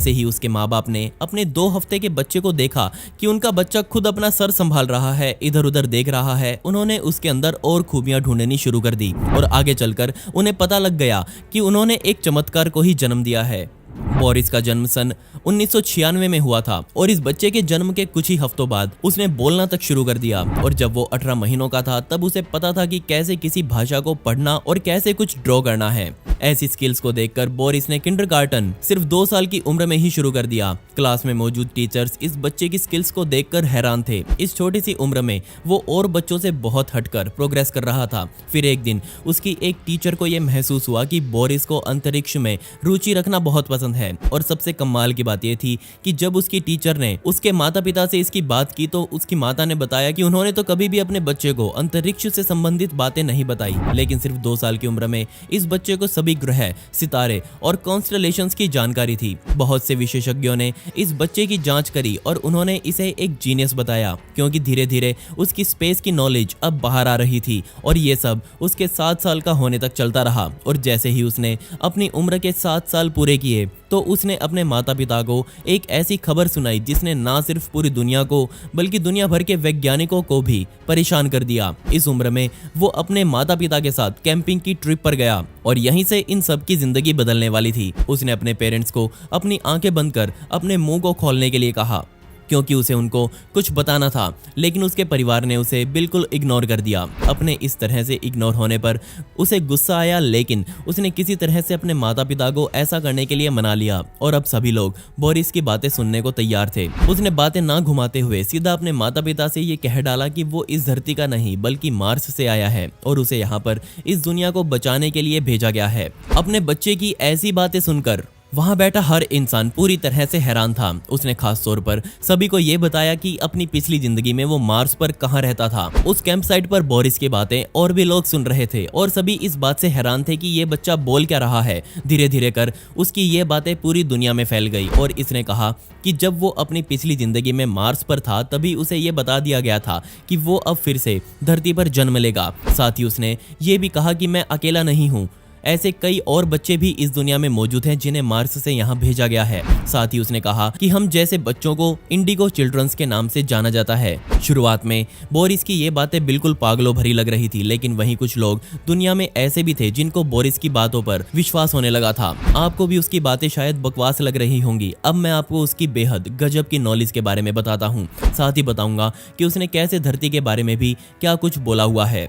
से ही उसके माँ बाप ने अपने 2 हफ्ते के बच्चे को देखा कि उनका बच्चा खुद अपना सर संभाल रहा है, इधर उधर देख रहा है, उन्होंने उसके अंदर और खूबियां ढूंढनी शुरू कर दी और आगे चलकर उन्हें पता लग गया कि उन्होंने एक चमत्कार को ही जन्म दिया है। बोरिस का जन्म सन 1996 में हुआ था और इस बच्चे के जन्म के कुछ ही हफ्तों बाद उसने बोलना तक शुरू कर दिया और जब वो 18 महीनों का था तब उसे पता था कि कैसे किसी भाषा को पढ़ना और कैसे कुछ ड्रॉ करना है। ऐसी स्किल्स को देखकर बोरिस ने किंडरगार्टन सिर्फ 2 साल की उम्र में ही शुरू कर दिया। क्लास में मौजूद टीचर्स इस बच्चे की स्किल्स को देखकर हैरान थे। इस छोटी सी उम्र में वो और बच्चों से बहुत हटकर प्रोग्रेस कर रहा था। फिर एक दिन उसकी एक टीचर को यह महसूस हुआ कि बोरिस को अंतरिक्ष में रुचि रखना बहुत पसंद है और सबसे कमाल की बात यह थी कि जब उसकी टीचर ने उसके माता पिता से इसकी बात की तो उसकी माता ने बताया कि उन्होंने तो कभी भी अपने बच्चे को अंतरिक्ष से संबंधित बातें नहीं बताई, लेकिन सिर्फ 2 साल की उम्र में इस बच्चे को सभी ग्रह, सितारे और कॉन्स्टलेशंस की जानकारी थी। बहुत से विशेषज्ञों ने इस बच्चे की जांच करी और उन्होंने इसे एक जीनियस बताया क्योंकि धीरे धीरे उसकी स्पेस की नॉलेज अब बाहर आ रही थी और ये सब उसके 7 साल का होने तक चलता रहा। और जैसे ही उसने अपनी उम्र के 7 साल पूरे किए तो उसने अपने माता पिता को एक ऐसी खबर सुनाई जिसने ना सिर्फ पूरी दुनिया को बल्कि दुनिया भर के वैज्ञानिकों को भी परेशान कर दिया। इस उम्र में वो अपने माता पिता के साथ कैंपिंग की ट्रिप पर गया और यहीं से इन सब की जिंदगी बदलने वाली थी। उसने अपने पेरेंट्स को अपनी आंखें बंद कर अपने मुंह को खोलने के लिए कहा क्योंकि उसे उनको कुछ बताना था, लेकिन उसके परिवार ने उसे बिल्कुल इग्नोर कर दिया। अपने इस तरह से इग्नोर होने पर उसे गुस्सा आया, लेकिन उसने किसी तरह से अपने माता पिता को ऐसा करने के लिए मना लिया और अब सभी लोग बोरिस की बातें सुनने को तैयार थे। उसने बातें ना घुमाते हुए सीधा अपने माता पिता से ये कह डाला कि वो इस धरती का नहीं बल्कि मार्स से आया है और उसे यहाँ पर इस दुनिया को बचाने के लिए भेजा गया है। अपने बच्चे की ऐसी बातें सुनकर वहां बैठा हर इंसान पूरी तरह से हैरान था। उसने खास तौर पर सभी को यह बताया कि अपनी पिछली जिंदगी में वो मार्स पर कहां रहता था। उस कैंप साइट पर बोरिस की बातें और भी लोग सुन रहे थे और सभी इस बात से हैरान थे कि ये बच्चा बोल क्या रहा है। धीरे धीरे कर उसकी ये बातें पूरी दुनिया में फैल गई और इसने कहा कि जब वो अपनी पिछली जिंदगी में मार्स पर था तभी उसे ये बता दिया गया था कि वो अब फिर से धरती पर जन्म लेगा। साथ ही उसने ये भी कहा कि मैं अकेला नहीं हूँ, ऐसे कई और बच्चे भी इस दुनिया में मौजूद हैं जिन्हें मार्स से यहाँ भेजा गया है। साथ ही उसने कहा कि हम जैसे बच्चों को इंडिगो चिल्ड्रंस के नाम से जाना जाता है। शुरुआत में बोरिस की ये बातें बिल्कुल पागलों भरी लग रही थी, लेकिन वहीं कुछ लोग दुनिया में ऐसे भी थे जिनको बोरिस की बातों पर विश्वास होने लगा था। आपको भी उसकी बातें शायद बकवास लग रही होंगी। अब मैं आपको उसकी बेहद गजब की नॉलेज के बारे में बताता हूँ। साथ ही बताऊंगा कि उसने कैसे धरती के बारे में भी क्या कुछ बोला हुआ है।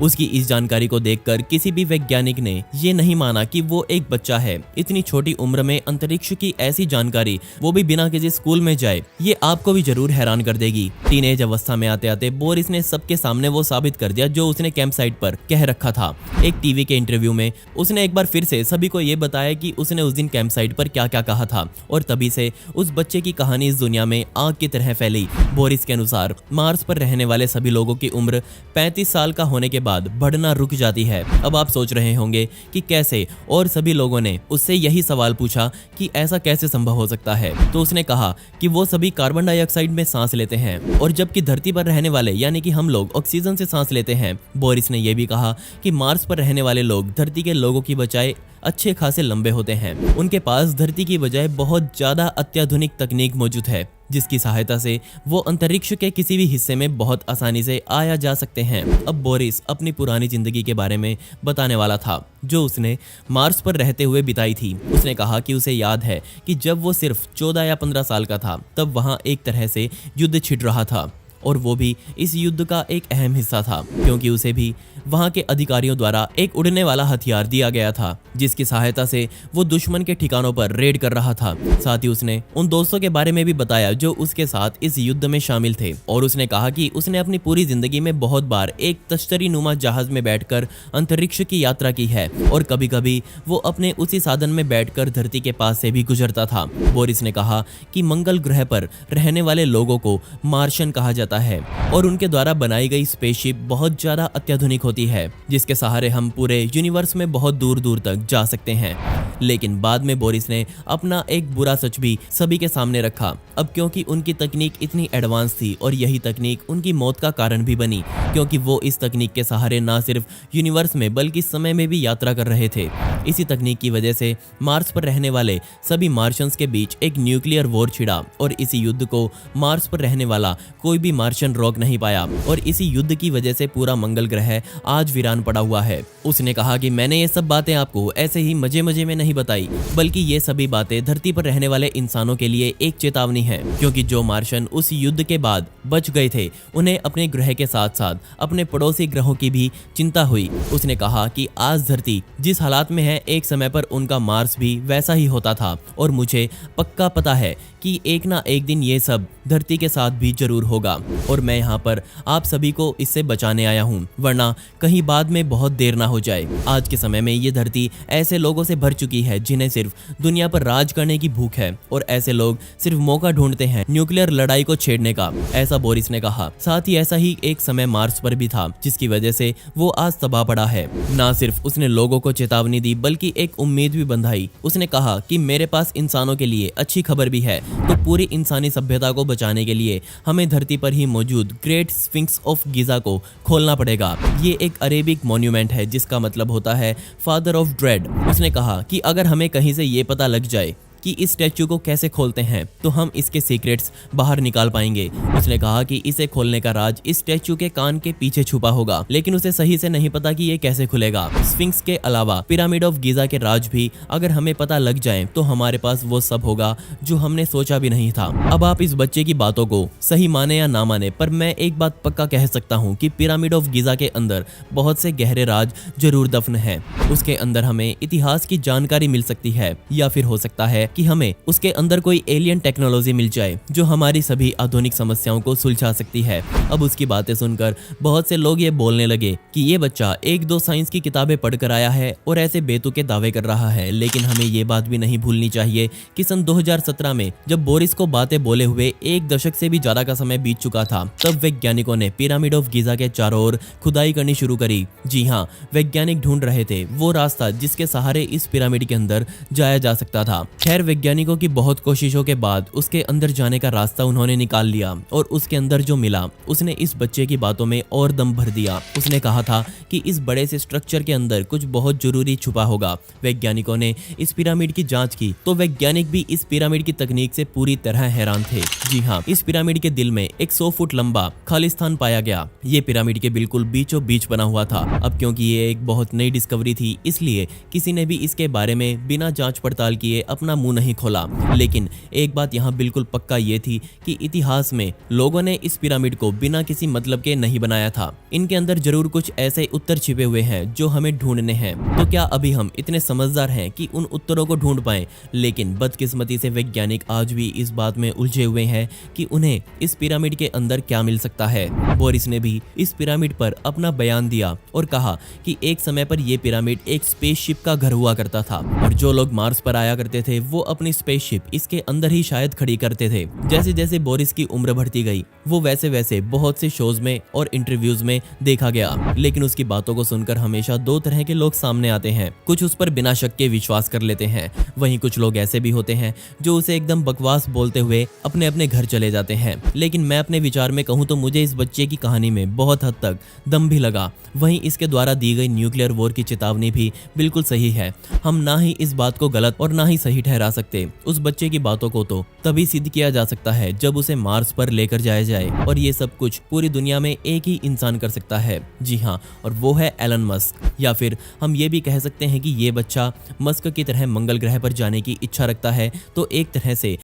उसकी इस जानकारी को देखकर किसी भी वैज्ञानिक ने ये नहीं माना कि वो एक बच्चा है। इतनी छोटी उम्र में अंतरिक्ष की ऐसी जानकारी, वो भी बिना किसी स्कूल में जाए, ये आपको भी जरूर हैरान कर देगी। टीनेज अवस्था में आते आते बोरिस ने सबके सामने वो साबित कर दिया जो उसने कैंप साइट पर कह रखा था। एक टीवी के इंटरव्यू में उसने एक बार फिर से सभी को ये बताया कि उसने उस दिन कैंप साइट पर क्या क्या कहा था और तभी से उस बच्चे की कहानी इस दुनिया में आग की तरह फैली। बोरिस के अनुसार मार्स पर रहने वाले सभी लोगों की उम्र 35 साल का होने के बाद बढ़ना रुक जाती है। अब आप सोच रहे होंगे कि कैसे, और सभी लोगों ने उससे यही सवाल पूछा कि ऐसा कैसे संभव हो सकता है। तो उसने कहा कि वो सभी कार्बन डाइऑक्साइड में सांस लेते हैं और जबकि धरती पर रहने वाले यानी कि हम लोग ऑक्सीजन से सांस लेते हैं। बोरिस ने यह भी कहा कि मार्स पर रहने वाले लोग धरती के लोगों की बजाय अच्छे खासे लंबे होते हैं। उनके पास धरती की बजाय बहुत ज्यादा अत्याधुनिक तकनीक मौजूद है जिसकी सहायता से वो अंतरिक्ष के किसी भी हिस्से में बहुत आसानी से आया जा सकते हैं। अब बोरिस अपनी पुरानी जिंदगी के बारे में बताने वाला था जो उसने मार्स पर रहते हुए बिताई थी। उसने कहा कि उसे याद है कि जब वो सिर्फ 14 या 15 साल का था तब वहां एक तरह से युद्ध छिड़ रहा था और वो भी इस युद्ध का एक अहम हिस्सा था क्योंकि उसे भी वहां के अधिकारियों द्वारा एक उड़ने वाला हथियार दिया गया था जिसकी सहायता से वो दुश्मन के ठिकानों पर रेड कर रहा था। साथ ही उसने उन दोस्तों के बारे में भी बताया जो उसके साथ इस युद्ध में शामिल थे और उसने कहा कि उसने अपनी पूरी जिंदगी में बहुत बार एक तश्तरी नुमा जहाज में बैठकर अंतरिक्ष की यात्रा की है और कभी कभी वो अपने उसी साधन में बैठकर धरती के पास से भी गुजरता था। बोरिस ने कहा कि मंगल ग्रह पर रहने वाले लोगों को मार्शियन कहा जाता है और उनके द्वारा बनाई गई स्पेसशिप बहुत ज्यादा अत्याधुनिक होती है जिसके सहारे हम पूरे यूनिवर्स में बहुत दूर दूर तक जा सकते हैं। लेकिन बाद में बोरिस ने अपना एक बुरा सच भी सभी के सामने रखा। अब क्योंकि उनकी तकनीक इतनी एडवांस थी और यही तकनीक उनकी मौत का कारण भी बनी, क्योंकि वो इस तकनीक के सहारे ना सिर्फ यूनिवर्स में बल्कि समय में भी यात्रा कर रहे थे। इसी तकनीक की वजह से मार्स पर रहने वाले सभी मार्शियंस के बीच एक न्यूक्लियर वॉर छिड़ा और इसी युद्ध को मार्स पर रहने वाला कोई भी मार्शियन रोक नहीं पाया और इसी युद्ध की वजह से पूरा मंगल ग्रह आज वीरान पड़ा हुआ है। उसने कहा कि मैंने ये सब बातें आपको ऐसे ही मजे मजे में नहीं बताई, बल्कि ये सभी बातें धरती पर रहने वाले इंसानों के लिए एक चेतावनी है, क्योंकि जो मार्शियन उस युद्ध के बाद बच गए थे उन्हें अपने ग्रह के साथ साथ अपने पड़ोसी ग्रहों की भी चिंता हुई। उसने कहा कि आज धरती जिस हालात में है एक समय पर उनका मार्स भी वैसा ही होता था और मुझे पक्का पता है कि एक ना एक दिन ये सब धरती के साथ भी जरूर होगा और मैं यहाँ पर आप सभी को इससे बचाने आया हूँ, वरना कहीं बाद में बहुत देर ना हो जाए। आज के समय में ये धरती ऐसे लोगों से भर चुकी है जिन्हें सिर्फ दुनिया पर राज करने की भूख है और ऐसे लोग सिर्फ मौका ढूंढते हैं न्यूक्लियर लड़ाई को छेड़ने का, ऐसा बोरिस ने कहा। साथ ही ऐसा ही एक समय मार्स पर भी था जिसकी वजह से वो आज तबाह पड़ा है। ना सिर्फ उसने लोगों को चेतावनी दी बल्कि एक उम्मीद भी बंधाई। उसने कहा कि मेरे पास इंसानों के लिए अच्छी खबर भी है, तो पूरी इंसानी सभ्यता को बचाने के लिए हमें धरती पर ही मौजूद ग्रेट स्फिंक्स ऑफ गिजा को खोलना पड़ेगा। ये एक अरेबिक मॉन्यूमेंट है जिसका मतलब होता है फादर ऑफ ड्रेड। उसने कहा कि अगर हमें कहीं से ये पता लग जाए कि इस स्टैचू को कैसे खोलते हैं तो हम इसके सीक्रेट्स बाहर निकाल पाएंगे। उसने कहा कि इसे खोलने का राज इस स्टैचू के कान के पीछे छुपा होगा, लेकिन उसे सही से नहीं पता कि ये कैसे खुलेगा। स्फिंक्स के अलावा पिरामिड ऑफ गीजा के राज भी अगर हमें पता लग जाए तो हमारे पास वो सब होगा जो हमने सोचा भी नहीं था। अब आप इस बच्चे की बातों को सही माने या ना माने, पर मैं एक बात पक्का कह सकता हूँ कि पिरामिड ऑफ गीजा के अंदर बहुत से गहरे राज जरूर दफन है। उसके अंदर हमें इतिहास की जानकारी मिल सकती है या फिर हो सकता है कि हमें उसके अंदर कोई एलियन टेक्नोलॉजी मिल जाए जो हमारी सभी आधुनिक समस्याओं को सुलझा सकती है। अब उसकी बातें सुनकर बहुत से लोग ये बोलने लगे कि ये बच्चा एक दो साइंस की किताबें पढ़कर आया है और ऐसे बेतुके दावे कर रहा है, लेकिन हमें ये बात भी नहीं भूलनी चाहिए कि सन 2017 में जब बोरिस को बातें बोले हुए एक दशक से भी ज्यादा का समय बीत चुका था, तब वैज्ञानिकों ने पिरामिड ऑफ गीजा के चारों ओर खुदाई करनी शुरू करी। जी हाँ, वैज्ञानिक ढूंढ रहे थे वो रास्ता जिसके सहारे इस पिरामिड के अंदर जाया जा सकता था। खैर, वैज्ञानिकों की बहुत कोशिशों के बाद उसके अंदर जाने का रास्ता उन्होंने निकाल लिया और उसके अंदर जो मिला उसने इस बच्चे की बातों में और दम भर दिया। उसने कहा था कि इस बड़े से स्ट्रक्चर के अंदर कुछ बहुत जरूरी छुपा होगा। वैज्ञानिकों ने इस पिरामिड की जांच की तो वैज्ञानिक भी इस पिरामिड की तकनीक से पूरी तरह हैरान थे। जी हाँ, इस पिरामिड के दिल में एक 100 फुट लंबा खाली स्थान पाया गया। ये पिरामिड के बिल्कुल बीचों बीच बना हुआ था। अब क्योंकि ये एक बहुत नई डिस्कवरी थी, इसलिए किसी ने भी इसके बारे में बिना जांच पड़ताल किए अपना मुंह नहीं खोला। लेकिन एक बात यहाँ बिल्कुल पक्का ये थी कि इतिहास में लोगों ने इस पिरामिड को बिना किसी मतलब के नहीं बनाया था। इनके अंदर जरूर कुछ ऐसे उत्तर छिपे हुए हैं जो हमें ढूंढने हैं। तो क्या अभी हम इतने समझदार हैं कि उन उत्तरों को ढूंढ पाएं? लेकिन बदकिस्मती से वैज्ञानिक आज भी इस बात में उलझे हुए हैं कि उन्हें इस पिरामिड के अंदर क्या मिल सकता है। बोरिस ने भी इस पिरामिड पर अपना बयान दिया और कहा कि एक समय पर यह पिरामिड एक स्पेसशिप का घर हुआ करता था और जो लोग मार्स पर आया करते थे वो अपनी स्पेसशिप इसके अंदर ही शायद खड़ी करते थे। जैसे जैसे बोरिस की उम्र बढ़ती गई वो वैसे वैसे बहुत से शोज में और इंटरव्यूज में देखा गया। लेकिन उसकी बातों को सुनकर हमेशा दो तरह के लोग सामने आते हैं। कुछ उस पर बिना शक के विश्वास कर लेते हैं, वहीं कुछ लोग ऐसे भी होते हैं जो उसे एकदम बकवास बोलते हुए अपने अपने घर चले जाते हैं। लेकिन मैं अपने विचार में कहूँ तो मुझे इस बच्चे की कहानी में बहुत हद तक दम भी लगा। वहीं इसके द्वारा दी गई न्यूक्लियर वॉर की चेतावनी भी बिल्कुल सही है। हम ना ही इस बात को गलत और ना ही सही ठहरा सकते। उस बच्चे की बातों को तो तभी सिद्ध किया जा सकता है जब उसे मार्स पर लेकर जाया जाए और ये सब कुछ पूरी दुनिया में एक ही इंसान कर सकता है। जी हाँ, और वो है एलन मस्क। या फिर हम ये भी कह सकते हैं कि ये बच्चा मस्क की तरह मंगल ग्रह पर जाने की इच्छा रखता है। तो एक तरह से